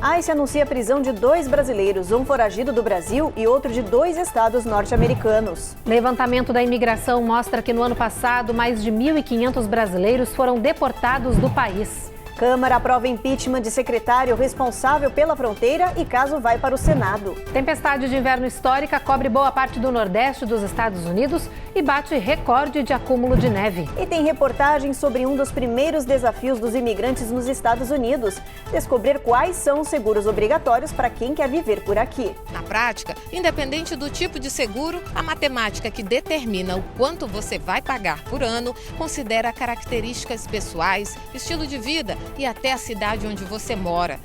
A ICE anuncia a prisão de 2 brasileiros, um foragido do Brasil e outro de 2 estados norte-americanos. Levantamento da imigração mostra que no ano passado, mais de 1.500 brasileiros foram deportados do país. Câmara aprova impeachment de secretário responsável pela fronteira e caso vai para o Senado. Tempestade de inverno histórica cobre boa parte do nordeste dos Estados Unidos e bate recorde de acúmulo de neve. E tem reportagem sobre um dos primeiros desafios dos imigrantes nos Estados Unidos: descobrir quais são os seguros obrigatórios para quem quer viver por aqui. Na prática, independente do tipo de seguro, a matemática que determina o quanto você vai pagar por ano considera características pessoais, estilo de vida e até a cidade onde você mora.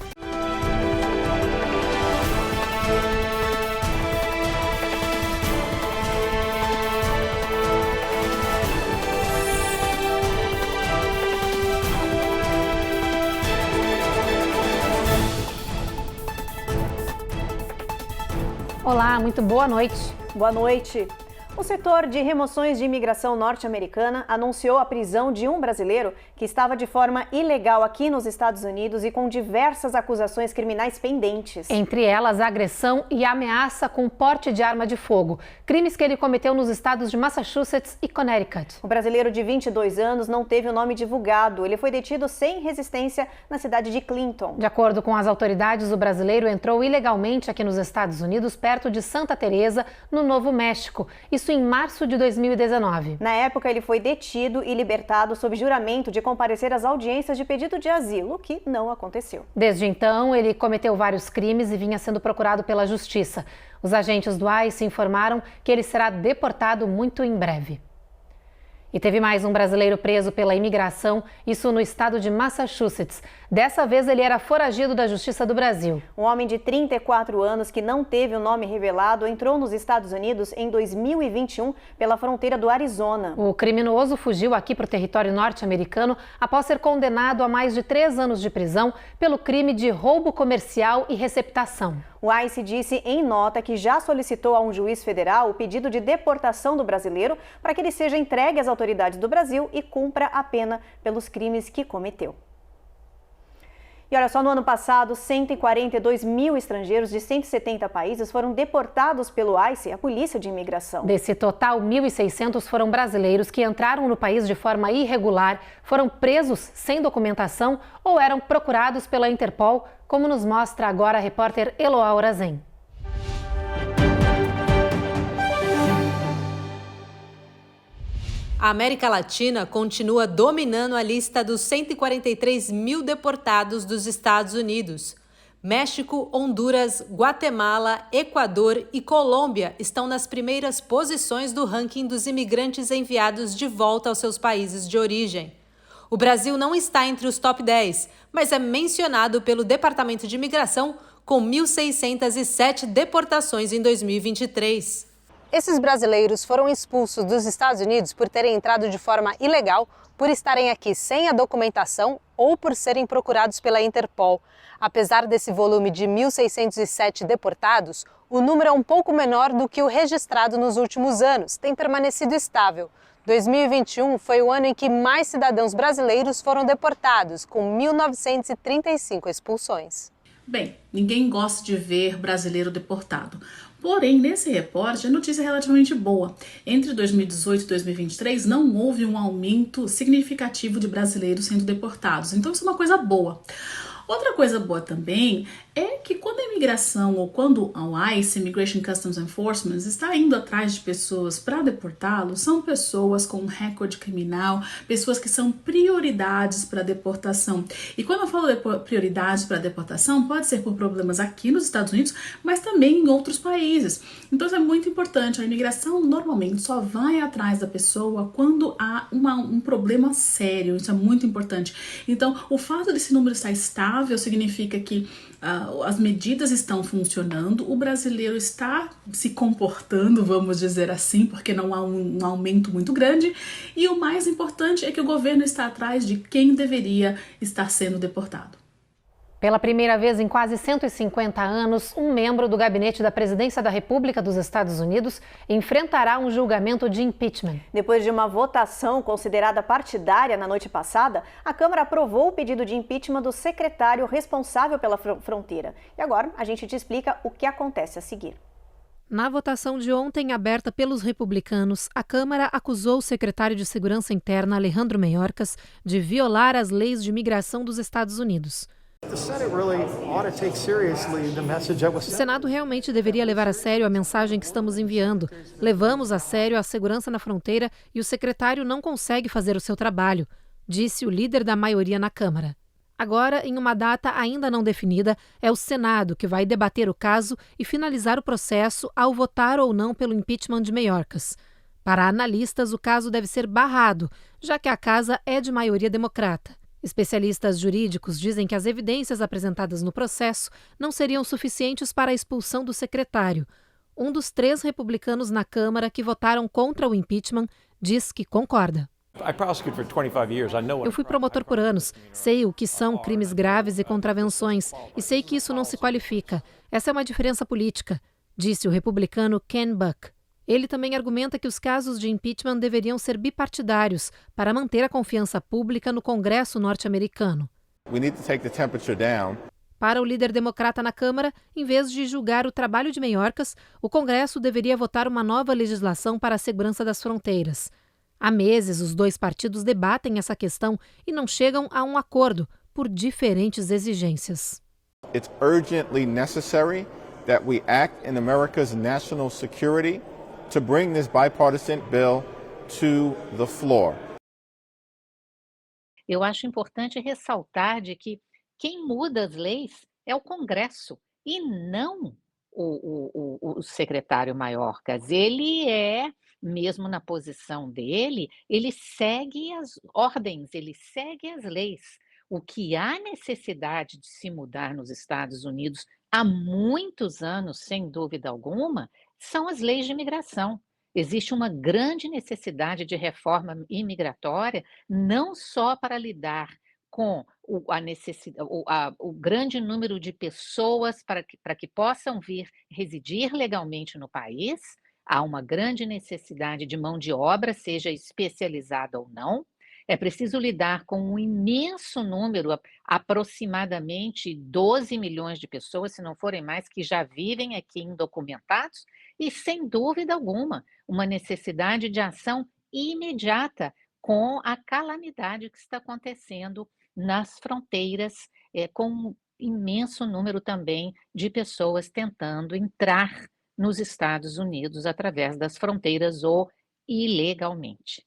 Olá, muito boa noite. Boa noite. O setor de remoções de imigração norte-americana anunciou a prisão de um brasileiro que estava de forma ilegal aqui nos Estados Unidos e com diversas acusações criminais pendentes. Entre elas, agressão e ameaça com porte de arma de fogo, crimes que ele cometeu nos estados de Massachusetts e Connecticut. O brasileiro de 22 anos não teve o nome divulgado. Ele foi detido sem resistência na cidade de Clinton. De acordo com as autoridades, o brasileiro entrou ilegalmente aqui nos Estados Unidos, perto de Santa Teresa, no Novo México. Isso em março de 2019. Na época, ele foi detido e libertado sob juramento de comparecer às audiências de pedido de asilo, o que não aconteceu. Desde então, ele cometeu vários crimes e vinha sendo procurado pela justiça. Os agentes do ICE informaram que ele será deportado muito em breve. E teve mais um brasileiro preso pela imigração, isso no estado de Massachusetts. Dessa vez, ele era foragido da Justiça do Brasil. Um homem de 34 anos que não teve o nome revelado entrou nos Estados Unidos em 2021 pela fronteira do Arizona. O criminoso fugiu aqui para o território norte-americano após ser condenado a mais de 3 anos de prisão pelo crime de roubo comercial e receptação. O ICE disse em nota que já solicitou a um juiz federal o pedido de deportação do brasileiro para que ele seja entregue às autoridades do Brasil e cumpra a pena pelos crimes que cometeu. E olha só, no ano passado, 142 mil estrangeiros de 170 países foram deportados pelo ICE, a Polícia de Imigração. Desse total, 1.600 foram brasileiros que entraram no país de forma irregular, foram presos sem documentação ou eram procurados pela Interpol, como nos mostra agora a repórter Eloá Orazen. A América Latina continua dominando a lista dos 143 mil deportados dos Estados Unidos. México, Honduras, Guatemala, Equador e Colômbia estão nas primeiras posições do ranking dos imigrantes enviados de volta aos seus países de origem. O Brasil não está entre os top 10, mas é mencionado pelo Departamento de Imigração com 1.607 deportações em 2023. Esses brasileiros foram expulsos dos Estados Unidos por terem entrado de forma ilegal, por estarem aqui sem a documentação ou por serem procurados pela Interpol. Apesar desse volume de 1.607 deportados, o número é um pouco menor do que o registrado nos últimos anos, tem permanecido estável. 2021 foi o ano em que mais cidadãos brasileiros foram deportados, com 1.935 expulsões. Bem, ninguém gosta de ver brasileiro deportado. Porém, nesse reporte, a notícia é relativamente boa. Entre 2018 e 2023, não houve um aumento significativo de brasileiros sendo deportados. Então, isso é uma coisa boa. Outra coisa boa também é que quando a imigração ou quando a ICE, Immigration Customs Enforcement, está indo atrás de pessoas para deportá-los, são pessoas com recorde criminal, pessoas que são prioridades para deportação. E quando eu falo de prioridades para deportação, pode ser por problemas aqui nos Estados Unidos, mas também em outros países. Então isso é muito importante. A imigração normalmente só vai atrás da pessoa quando há um problema sério. Isso é muito importante. Então o fato desse número estar estável significa que as medidas estão funcionando, o brasileiro está se comportando, vamos dizer assim, porque não há um aumento muito grande, e o mais importante é que o governo está atrás de quem deveria estar sendo deportado. Pela primeira vez em quase 150 anos, um membro do gabinete da Presidência da República dos Estados Unidos enfrentará um julgamento de impeachment. Depois de uma votação considerada partidária na noite passada, a Câmara aprovou o pedido de impeachment do secretário responsável pela fronteira. E agora a gente te explica o que acontece a seguir. Na votação de ontem, aberta pelos republicanos, a Câmara acusou o secretário de Segurança Interna, Alejandro Mayorkas, de violar as leis de imigração dos Estados Unidos. O Senado realmente deveria levar a sério a mensagem que estamos enviando. Levamos a sério a segurança na fronteira e o secretário não consegue fazer o seu trabalho, disse o líder da maioria na Câmara. Agora, em uma data ainda não definida, é o Senado que vai debater o caso e finalizar o processo ao votar ou não pelo impeachment de Mayorkas. Para analistas, o caso deve ser barrado, já que a casa é de maioria democrata. Especialistas jurídicos dizem que as evidências apresentadas no processo não seriam suficientes para a expulsão do secretário. Um dos 3 republicanos na Câmara que votaram contra o impeachment diz que concorda. Eu fui promotor por anos, sei o que são crimes graves e contravenções e sei que isso não se qualifica. Essa é uma diferença política, disse o republicano Ken Buck. Ele também argumenta que os casos de impeachment deveriam ser bipartidários para manter a confiança pública no Congresso norte-americano. Para o líder democrata na Câmara, em vez de julgar o trabalho de Mayorkas, o Congresso deveria votar uma nova legislação para a segurança das fronteiras. Há meses, os 2 partidos debatem essa questão e não chegam a um acordo por diferentes exigências. It's urgently necessary that we act in America's national security to bring this bipartisan bill to the floor. Eu acho importante ressaltar de que quem muda as leis é o Congresso e não o secretário Mayorkas. Ele é, mesmo na posição dele, ele segue as ordens, ele segue as leis. O que há necessidade de se mudar nos Estados Unidos há muitos anos, sem dúvida alguma, são as leis de imigração. Existe uma grande necessidade de reforma imigratória, não só para lidar com o grande número de pessoas para que possam vir residir legalmente no país. Há uma grande necessidade de mão de obra, seja especializada ou não. É preciso lidar com um imenso número, aproximadamente 12 milhões de pessoas, se não forem mais, que já vivem aqui indocumentados, e, sem dúvida alguma, uma necessidade de ação imediata com a calamidade que está acontecendo nas fronteiras, com um imenso número também de pessoas tentando entrar nos Estados Unidos através das fronteiras ou ilegalmente.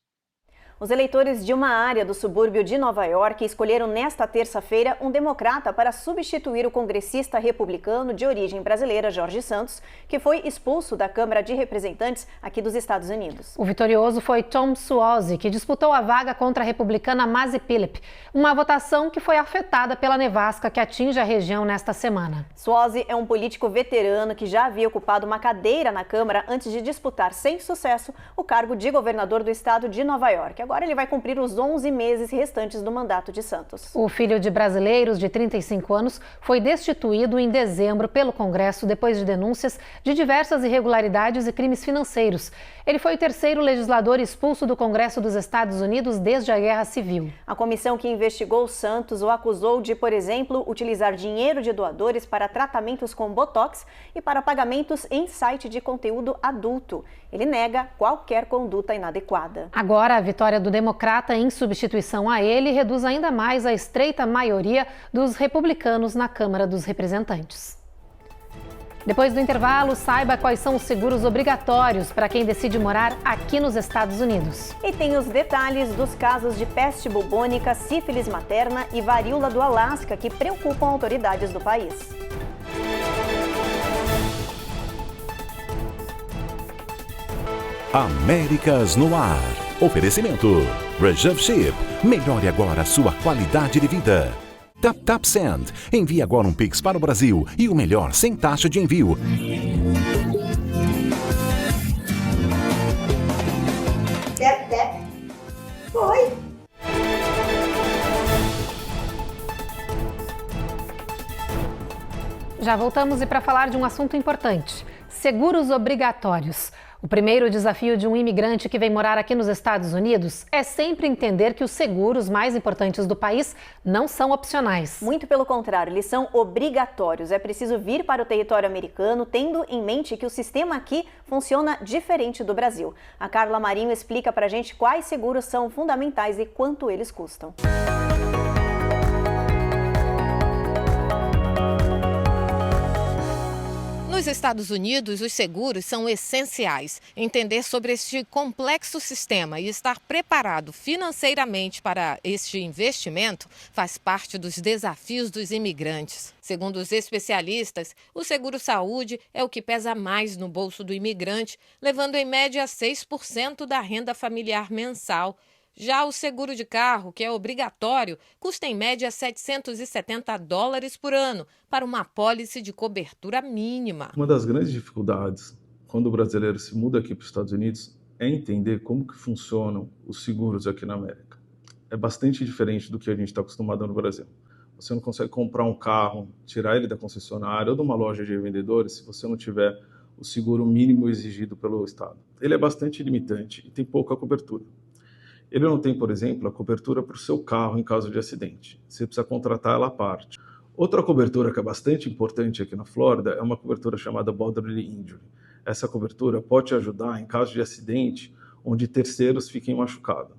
Os eleitores de uma área do subúrbio de Nova York escolheram nesta terça-feira um democrata para substituir o congressista republicano de origem brasileira, Jorge Santos, que foi expulso da Câmara de Representantes aqui dos Estados Unidos. O vitorioso foi Tom Suozzi, que disputou a vaga contra a republicana Mazi Pilip, uma votação que foi afetada pela nevasca que atinge a região nesta semana. Suozzi é um político veterano que já havia ocupado uma cadeira na Câmara antes de disputar sem sucesso o cargo de governador do estado de Nova York. Agora ele vai cumprir os 11 meses restantes do mandato de Santos. O filho de brasileiros de 35 anos foi destituído em dezembro pelo Congresso depois de denúncias de diversas irregularidades e crimes financeiros. Ele foi o 3º legislador expulso do Congresso dos Estados Unidos desde a Guerra Civil. A comissão que investigou Santos o acusou de, por exemplo, utilizar dinheiro de doadores para tratamentos com botox e para pagamentos em site de conteúdo adulto. Ele nega qualquer conduta inadequada. Agora, a vitória do democrata em substituição a ele reduz ainda mais a estreita maioria dos republicanos na Câmara dos Representantes. Depois do intervalo, saiba quais são os seguros obrigatórios para quem decide morar aqui nos Estados Unidos. E tem os detalhes dos casos de peste bubônica, sífilis materna e varíola do Alasca que preocupam autoridades do país. Américas no Ar. Oferecimento. Reserve Ship. Melhore agora a sua qualidade de vida. TapTap Send. Envie agora um Pix para o Brasil e o melhor sem taxa de envio. Tap. Foi. Já voltamos e para falar de um assunto importante: seguros obrigatórios. O primeiro desafio de um imigrante que vem morar aqui nos Estados Unidos é sempre entender que os seguros mais importantes do país não são opcionais. Muito pelo contrário, eles são obrigatórios. É preciso vir para o território americano tendo em mente que o sistema aqui funciona diferente do Brasil. A Carla Marinho explica pra gente quais seguros são fundamentais e quanto eles custam. Nos Estados Unidos, os seguros são essenciais. Entender sobre este complexo sistema e estar preparado financeiramente para este investimento faz parte dos desafios dos imigrantes. Segundo os especialistas, o seguro-saúde é o que pesa mais no bolso do imigrante, levando em média 6% da renda familiar mensal. Já o seguro de carro, que é obrigatório, custa em média $770 por ano, para uma apólice de cobertura mínima. Uma das grandes dificuldades quando o brasileiro se muda aqui para os Estados Unidos é entender como que funcionam os seguros aqui na América. É bastante diferente do que a gente está acostumado no Brasil. Você não consegue comprar um carro, tirar ele da concessionária ou de uma loja de revendedores se você não tiver o seguro mínimo exigido pelo Estado. Ele é bastante limitante e tem pouca cobertura. Ele não tem, por exemplo, a cobertura para o seu carro em caso de acidente. Você precisa contratar ela à parte. Outra cobertura que é bastante importante aqui na Flórida é uma cobertura chamada Bodily Injury. Essa cobertura pode te ajudar em caso de acidente onde terceiros fiquem machucados.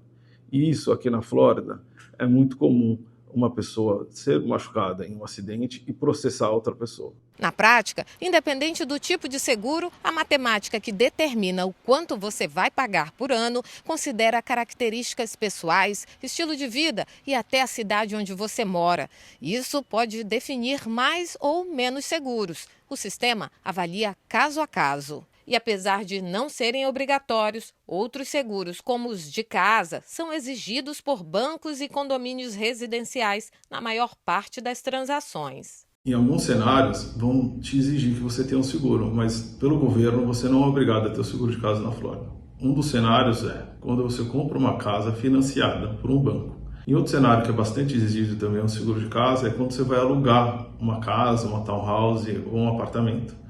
E isso aqui na Flórida é muito comum, uma pessoa ser machucada em um acidente e processar outra pessoa. Na prática, independente do tipo de seguro, a matemática que determina o quanto você vai pagar por ano considera características pessoais, estilo de vida e até a cidade onde você mora. Isso pode definir mais ou menos seguros. O sistema avalia caso a caso. E apesar de não serem obrigatórios, outros seguros, como os de casa, são exigidos por bancos e condomínios residenciais na maior parte das transações. Em alguns cenários, vão te exigir que você tenha um seguro, mas pelo governo você não é obrigado a ter o seguro de casa na Flórida. Um dos cenários é quando você compra uma casa financiada por um banco. E outro cenário que é bastante exigido também um seguro de casa é quando você vai alugar uma casa, uma townhouse ou um apartamento.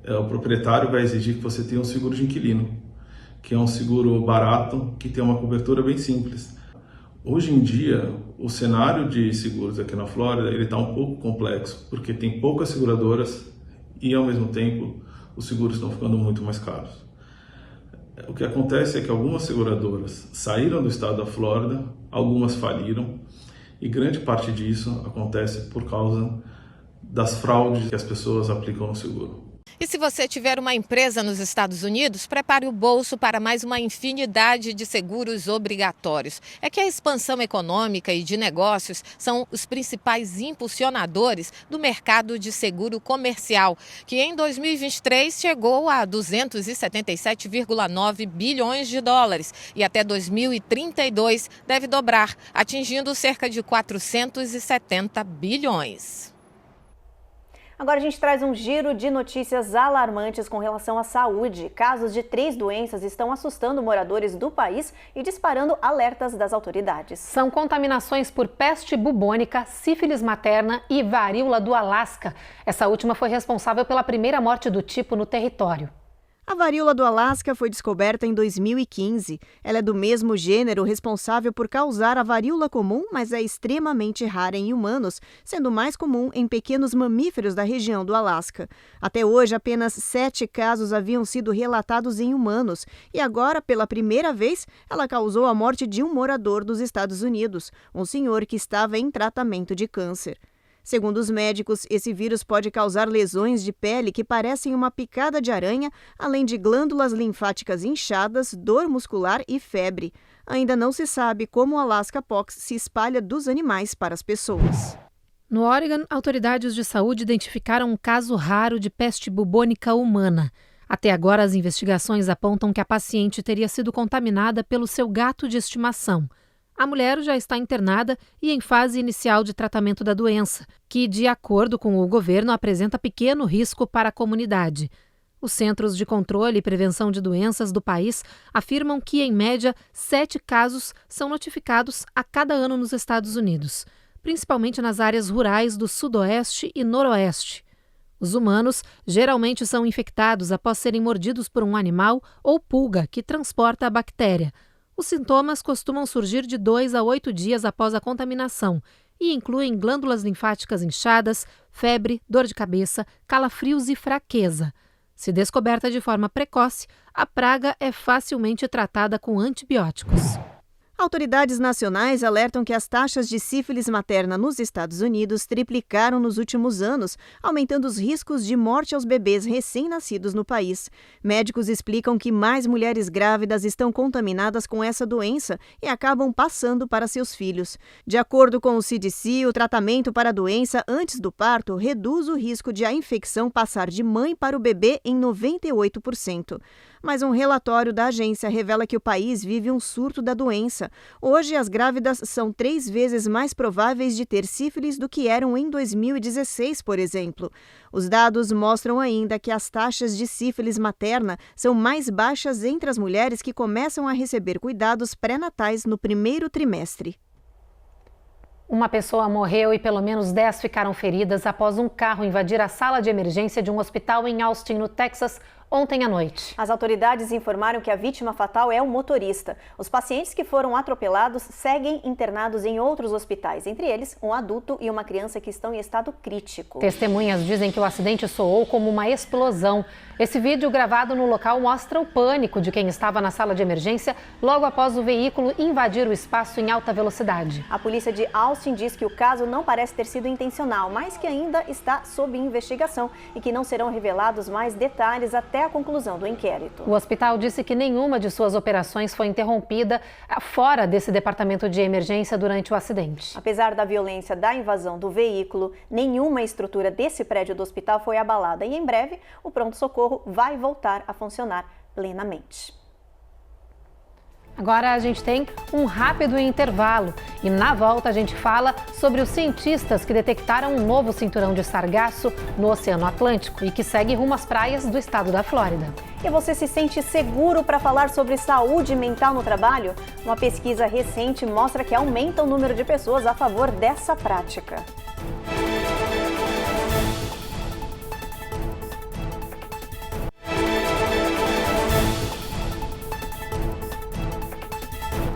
O proprietário vai exigir que você tenha um seguro de inquilino, que é um seguro barato, que tem uma cobertura bem simples. Hoje em dia, o cenário de seguros aqui na Flórida ele está um pouco complexo, porque tem poucas seguradoras e, ao mesmo tempo, os seguros estão ficando muito mais caros. O que acontece é que algumas seguradoras saíram do estado da Flórida, algumas faliram, e grande parte disso acontece por causa das fraudes que as pessoas aplicam no seguro. E se você tiver uma empresa nos Estados Unidos, prepare o bolso para mais uma infinidade de seguros obrigatórios. É que a expansão econômica e de negócios são os principais impulsionadores do mercado de seguro comercial, que em 2023 chegou a 277,9 bilhões de dólares e até 2032 deve dobrar, atingindo cerca de 470 bilhões. Agora a gente traz um giro de notícias alarmantes com relação à saúde. Casos de 3 doenças estão assustando moradores do país e disparando alertas das autoridades. São contaminações por peste bubônica, sífilis materna e varíola do Alasca. Essa última foi responsável pela primeira morte do tipo no território. A varíola do Alasca foi descoberta em 2015. Ela é do mesmo gênero responsável por causar a varíola comum, mas é extremamente rara em humanos, sendo mais comum em pequenos mamíferos da região do Alasca. Até hoje, apenas 7 casos haviam sido relatados em humanos e agora, pela primeira vez, ela causou a morte de um morador dos Estados Unidos, um senhor que estava em tratamento de câncer. Segundo os médicos, esse vírus pode causar lesões de pele que parecem uma picada de aranha, além de glândulas linfáticas inchadas, dor muscular e febre. Ainda não se sabe como o Alaska Pox se espalha dos animais para as pessoas. No Oregon, autoridades de saúde identificaram um caso raro de peste bubônica humana. Até agora, as investigações apontam que a paciente teria sido contaminada pelo seu gato de estimação. A mulher já está internada e em fase inicial de tratamento da doença, que, de acordo com o governo, apresenta pequeno risco para a comunidade. Os Centros de Controle e Prevenção de Doenças do país afirmam que, em média, 7 casos são notificados a cada ano nos Estados Unidos, principalmente nas áreas rurais do Sudoeste e Noroeste. Os humanos geralmente são infectados após serem mordidos por um animal ou pulga que transporta a bactéria. Os sintomas costumam surgir de 2 a 8 dias após a contaminação e incluem glândulas linfáticas inchadas, febre, dor de cabeça, calafrios e fraqueza. Se descoberta de forma precoce, a praga é facilmente tratada com antibióticos. Autoridades nacionais alertam que as taxas de sífilis materna nos Estados Unidos triplicaram nos últimos anos, aumentando os riscos de morte aos bebês recém-nascidos no país. Médicos explicam que mais mulheres grávidas estão contaminadas com essa doença e acabam passando para seus filhos. De acordo com o CDC, o tratamento para a doença antes do parto reduz o risco de a infecção passar de mãe para o bebê em 98%. Mas um relatório da agência revela que o país vive um surto da doença. Hoje, as grávidas são 3 vezes mais prováveis de ter sífilis do que eram em 2016, por exemplo. Os dados mostram ainda que as taxas de sífilis materna são mais baixas entre as mulheres que começam a receber cuidados pré-natais no primeiro trimestre. Uma pessoa morreu e pelo menos 10 ficaram feridas após um carro invadir a sala de emergência de um hospital em Austin, no Texas, ontem à noite. As autoridades informaram que a vítima fatal é o motorista. Os pacientes que foram atropelados seguem internados em outros hospitais, entre eles um adulto e uma criança que estão em estado crítico. Testemunhas dizem que o acidente soou como uma explosão. Esse vídeo gravado no local mostra o pânico de quem estava na sala de emergência logo após o veículo invadir o espaço em alta velocidade. A polícia de Austin diz que o caso não parece ter sido intencional, mas que ainda está sob investigação e que não serão revelados mais detalhes até a conclusão do inquérito. O hospital disse que nenhuma de suas operações foi interrompida fora desse departamento de emergência durante o acidente. Apesar da violência da invasão do veículo, nenhuma estrutura desse prédio do hospital foi abalada e em breve o pronto-socorro vai voltar a funcionar plenamente. Agora a gente tem um rápido intervalo e na volta a gente fala sobre os cientistas que detectaram um novo cinturão de sargaço no Oceano Atlântico e que segue rumo às praias do estado da Flórida. E você se sente seguro para falar sobre saúde mental no trabalho? Uma pesquisa recente mostra que aumenta o número de pessoas a favor dessa prática.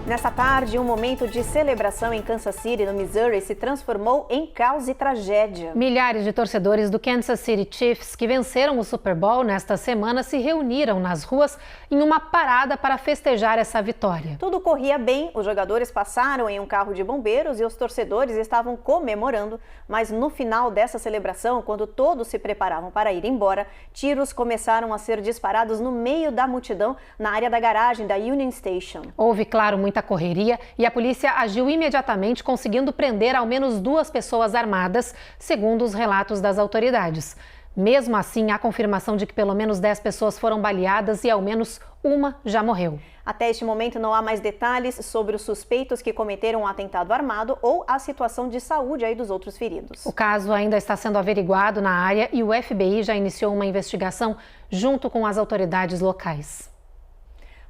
Nessa tarde, um momento de celebração em Kansas City, no Missouri, se transformou em caos e tragédia. Milhares de torcedores do Kansas City Chiefs, que venceram o Super Bowl nesta semana, se reuniram nas ruas em uma parada para festejar essa vitória. Tudo corria bem, os jogadores passaram em um carro de bombeiros e os torcedores estavam comemorando, mas no final dessa celebração, quando todos se preparavam para ir embora, tiros começaram a ser disparados no meio da multidão na área da garagem da Union Station. Houve, claro, muita correria e a polícia agiu imediatamente, conseguindo prender ao menos 2 pessoas armadas, segundo os relatos das autoridades. Mesmo assim, há confirmação de que pelo menos 10 pessoas foram baleadas e ao menos uma já morreu. Até este momento não há mais detalhes sobre os suspeitos que cometeram um atentado armado ou a situação de saúde aí dos outros feridos. O caso ainda está sendo averiguado na área e o FBI já iniciou uma investigação junto com as autoridades locais.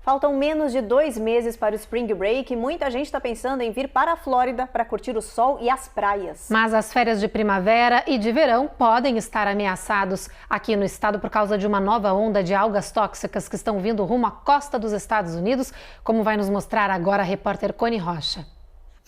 Faltam menos de 2 meses para o Spring Break e muita gente está pensando em vir para a Flórida para curtir o sol e as praias. Mas as férias de primavera e de verão podem estar ameaçados aqui no estado por causa de uma nova onda de algas tóxicas que estão vindo rumo à costa dos Estados Unidos, como vai nos mostrar agora a repórter Cone Rocha.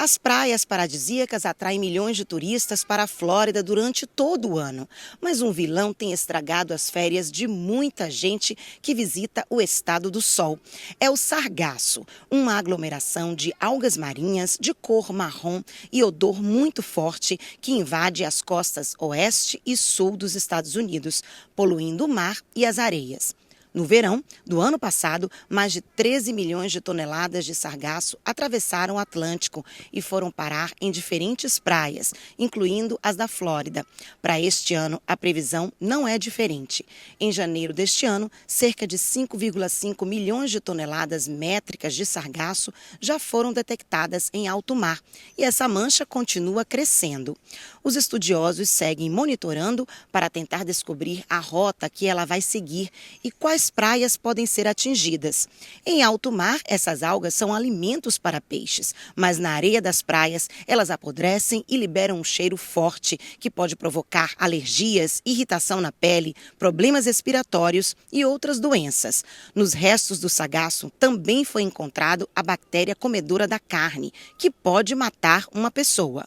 As praias paradisíacas atraem milhões de turistas para a Flórida durante todo o ano. Mas um vilão tem estragado as férias de muita gente que visita o estado do sol. É o sargaço, uma aglomeração de algas marinhas de cor marrom e odor muito forte que invade as costas oeste e sul dos Estados Unidos, poluindo o mar e as areias. No verão do ano passado, mais de 13 milhões de toneladas de sargaço atravessaram o Atlântico e foram parar em diferentes praias, incluindo as da Flórida. Para este ano, a previsão não é diferente. Em janeiro deste ano, cerca de 5,5 milhões de toneladas métricas de sargaço já foram detectadas em alto mar e essa mancha continua crescendo. Os estudiosos seguem monitorando para tentar descobrir a rota que ela vai seguir e quais as praias podem ser atingidas. Em alto mar, essas algas são alimentos para peixes, mas na areia das praias, elas apodrecem e liberam um cheiro forte que pode provocar alergias, irritação na pele, problemas respiratórios e outras doenças. Nos restos do sagaço também foi encontrado a bactéria comedora da carne, que pode matar uma pessoa.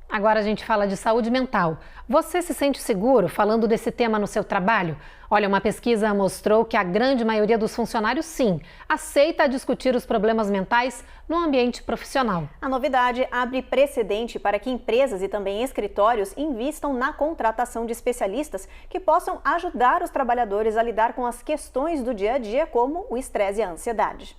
Agora a gente fala de saúde mental. Você se sente seguro falando desse tema no seu trabalho? Olha, uma pesquisa mostrou que a grande maioria dos funcionários, sim, aceita discutir os problemas mentais no ambiente profissional. A novidade abre precedente para que empresas e também escritórios invistam na contratação de especialistas que possam ajudar os trabalhadores a lidar com as questões do dia a dia, como o estresse e a ansiedade.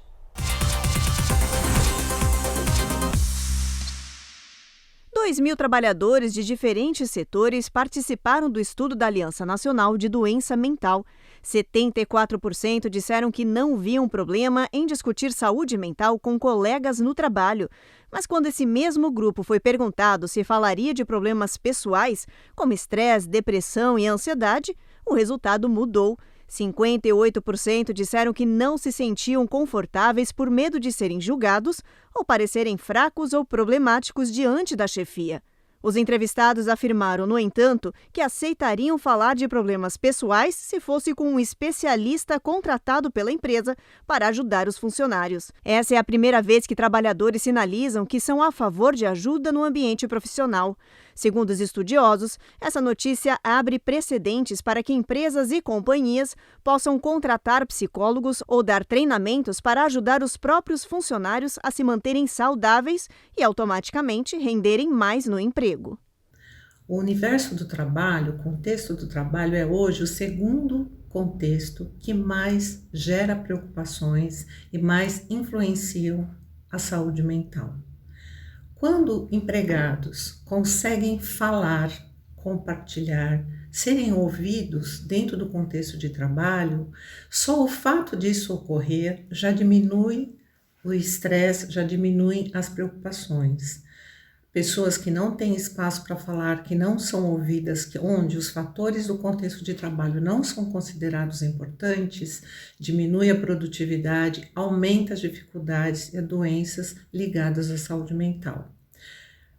Dois 2.000 trabalhadores de diferentes setores participaram do estudo da Aliança Nacional de Doença Mental. 74% disseram que não viam problema em discutir saúde mental com colegas no trabalho. Mas quando esse mesmo grupo foi perguntado se falaria de problemas pessoais, como estresse, depressão e ansiedade, o resultado mudou. 58% disseram que não se sentiam confortáveis por medo de serem julgados ou parecerem fracos ou problemáticos diante da chefia. Os entrevistados afirmaram, no entanto, que aceitariam falar de problemas pessoais se fosse com um especialista contratado pela empresa para ajudar os funcionários. Essa é a primeira vez que trabalhadores sinalizam que são a favor de ajuda no ambiente profissional. Segundo os estudiosos, essa notícia abre precedentes para que empresas e companhias possam contratar psicólogos ou dar treinamentos para ajudar os próprios funcionários a se manterem saudáveis e automaticamente renderem mais no emprego. O universo do trabalho, o contexto do trabalho é hoje o segundo contexto que mais gera preocupações e mais influenciam a saúde mental. Quando empregados conseguem falar, compartilhar, serem ouvidos dentro do contexto de trabalho, só o fato disso ocorrer já diminui o estresse, já diminui as preocupações. Pessoas que não têm espaço para falar, que não são ouvidas, onde os fatores do contexto de trabalho não são considerados importantes, diminui a produtividade, aumenta as dificuldades e doenças ligadas à saúde mental.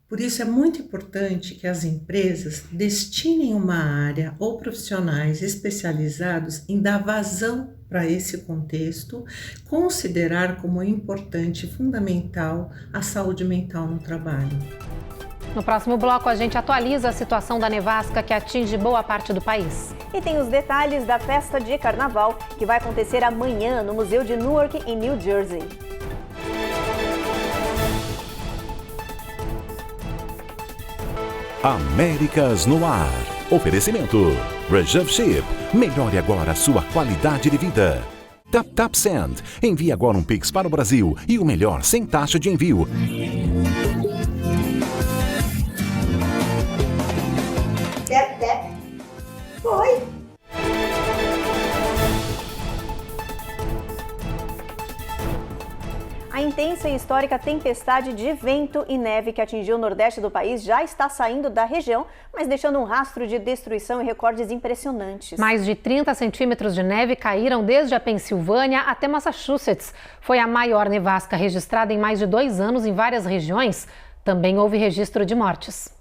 Por isso é muito importante que as empresas destinem uma área ou profissionais especializados em dar vazão para esse contexto, considerar como importante e fundamental a saúde mental no trabalho. No próximo bloco, a gente atualiza a situação da nevasca que atinge boa parte do país. E tem os detalhes da festa de carnaval, que vai acontecer amanhã no Museu de Newark, em New Jersey. Américas no Ar. Oferecimento. Reserve Ship. Melhore agora a sua qualidade de vida. TapTap Send. Envie agora um Pix para o Brasil e o melhor sem taxa de envio. Foi. A intensa e histórica tempestade de vento e neve que atingiu o nordeste do país já está saindo da região, mas deixando um rastro de destruição e recordes impressionantes. Mais de 30 centímetros de neve caíram desde a Pensilvânia até Massachusetts. Foi a maior nevasca registrada em mais de 2 anos em várias regiões. Também houve registro de mortes.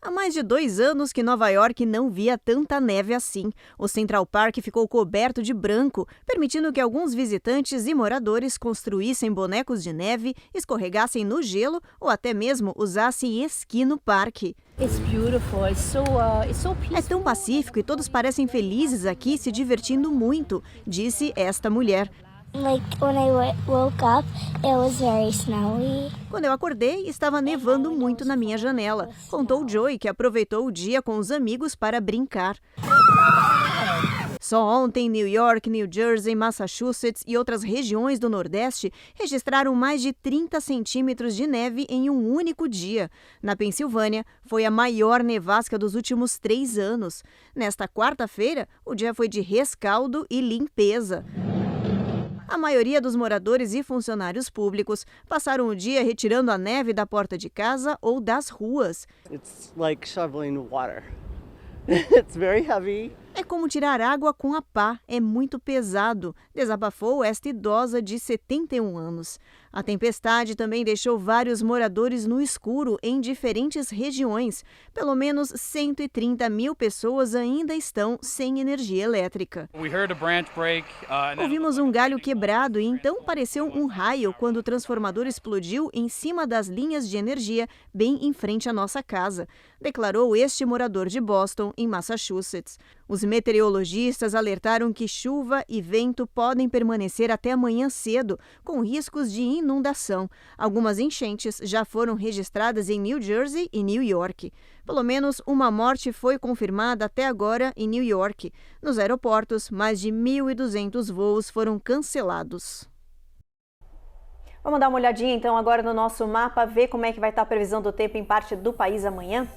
Há mais de 2 anos que Nova York não via tanta neve assim. O Central Park ficou coberto de branco, permitindo que alguns visitantes e moradores construíssem bonecos de neve, escorregassem no gelo ou até mesmo usassem esqui no parque. É tão pacífico e todos parecem felizes aqui, se divertindo muito, disse esta mulher. Quando eu acordei, estava nevando muito na minha janela, contou Joey, que aproveitou o dia com os amigos para brincar. Só ontem, New York, New Jersey, Massachusetts e outras regiões do Nordeste registraram mais de 30 centímetros de neve em um único dia. Na Pensilvânia, foi a maior nevasca dos últimos 3 anos. Nesta quarta-feira, o dia foi de rescaldo e limpeza. A maioria dos moradores e funcionários públicos passaram o dia retirando a neve da porta de casa ou das ruas. It's like shoveling water. It's very heavy. É como tirar água com a pá é muito pesado, desabafou esta idosa de 71 anos. A tempestade também deixou vários moradores no escuro em diferentes regiões. Pelo menos 130 mil pessoas ainda estão sem energia elétrica. Ouvimos um galho quebrado e então pareceu um raio quando o transformador explodiu em cima das linhas de energia bem em frente à nossa casa, declarou este morador de Boston, em Massachusetts. Os meteorologistas alertaram que chuva e vento podem permanecer até amanhã cedo, com riscos de inundação. Algumas enchentes já foram registradas em New Jersey e New York. Pelo menos uma morte foi confirmada até agora em New York. Nos aeroportos, mais de 1.200 voos foram cancelados. Vamos dar uma olhadinha então agora no nosso mapa, ver como é que vai estar a previsão do tempo em parte do país amanhã.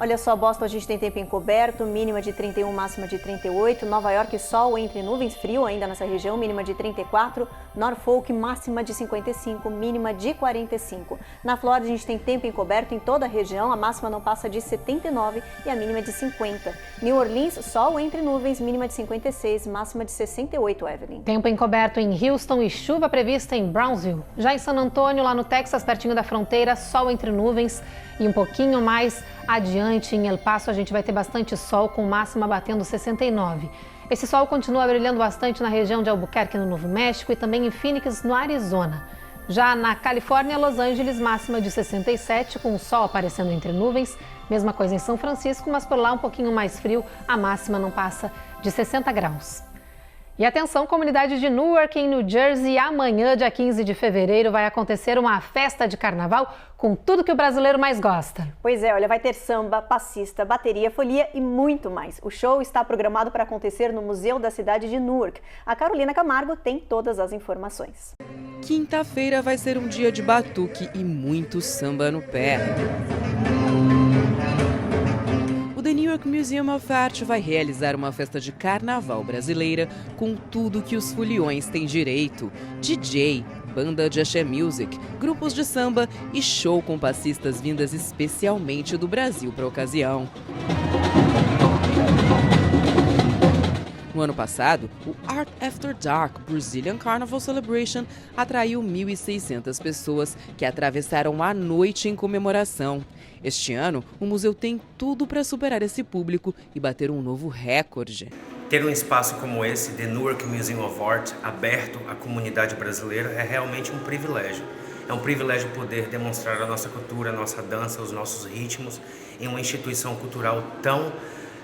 Olha só, Boston a gente tem tempo encoberto, mínima de 31, máxima de 38. Nova York, sol entre nuvens, frio ainda nessa região, mínima de 34. Norfolk, máxima de 55, mínima de 45. Na Flórida a gente tem tempo encoberto em toda a região, a máxima não passa de 79 e a mínima de 50. New Orleans, sol entre nuvens, mínima de 56, máxima de 68, Evelyn. Tempo encoberto em Houston e chuva prevista em Brownsville. Já em San Antônio, lá no Texas, pertinho da fronteira, sol entre nuvens. E um pouquinho mais adiante, em El Paso, a gente vai ter bastante sol, com máxima batendo 69. Esse sol continua brilhando bastante na região de Albuquerque, no Novo México, e também em Phoenix, no Arizona. Já na Califórnia, Los Angeles, máxima de 67, com o sol aparecendo entre nuvens. Mesma coisa em São Francisco, mas por lá um pouquinho mais frio, a máxima não passa de 60 graus. E atenção, comunidade de Newark, em New Jersey, amanhã, dia 15 de fevereiro, vai acontecer uma festa de carnaval com tudo que o brasileiro mais gosta. Pois é, olha, vai ter samba, passista, bateria, folia e muito mais. O show está programado para acontecer no Museu da Cidade de Newark. A Carolina Camargo tem todas as informações. Quinta-feira vai ser um dia de batuque e muito samba no pé. O The Newark Museum of Art vai realizar uma festa de carnaval brasileira com tudo que os foliões têm direito: DJ, banda de axé music, grupos de samba e show com passistas vindas especialmente do Brasil para a ocasião. No ano passado, o Art After Dark Brazilian Carnival Celebration atraiu 1.600 pessoas que atravessaram a noite em comemoração. Este ano, o museu tem tudo para superar esse público e bater um novo recorde. Ter um espaço como esse, The Newark Museum of Art, aberto à comunidade brasileira, é realmente um privilégio. É um privilégio poder demonstrar a nossa cultura, a nossa dança, os nossos ritmos em uma instituição cultural tão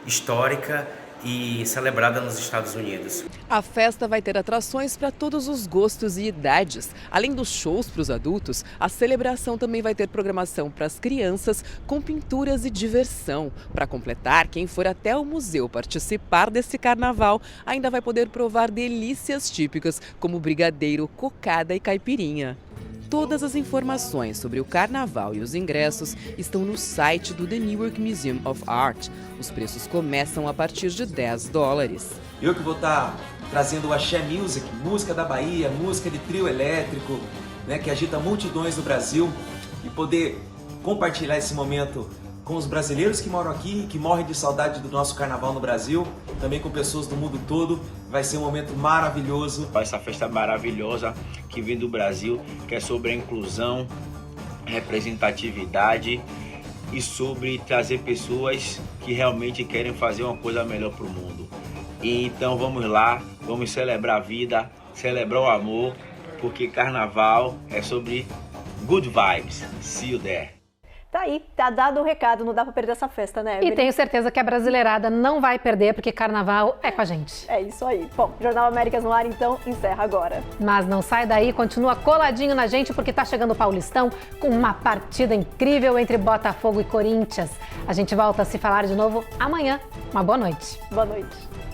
histórica e celebrada nos Estados Unidos. A festa vai ter atrações para todos os gostos e idades. Além dos shows para os adultos, a celebração também vai ter programação para as crianças, com pinturas e diversão. Para completar, quem for até o museu participar desse carnaval ainda vai poder provar delícias típicas como brigadeiro, cocada e caipirinha. Todas as informações sobre o carnaval e os ingressos estão no site do The Newark Museum of Art. Os preços começam a partir de $10. Eu que vou estar trazendo o axé music, música da Bahia, música de trio elétrico, né, que agita multidões no Brasil, e poder compartilhar esse momento com os brasileiros que moram aqui, que morrem de saudade do nosso carnaval no Brasil, também com pessoas do mundo todo. Vai ser um momento maravilhoso. Essa festa maravilhosa que vem do Brasil, que é sobre a inclusão, representatividade e sobre trazer pessoas que realmente querem fazer uma coisa melhor para o mundo. E então vamos lá, vamos celebrar a vida, celebrar o amor, porque carnaval é sobre good vibes. See you there. Tá aí, tá dado o recado, não dá pra perder essa festa, né, Evelyn? E tenho certeza que a brasileirada não vai perder, porque carnaval é com a gente. É isso aí. Bom, Jornal Américas no ar, então, encerra agora. Mas não sai daí, continua coladinho na gente, porque tá chegando o Paulistão com uma partida incrível entre Botafogo e Corinthians. A gente volta a se falar de novo amanhã. Uma boa noite. Boa noite.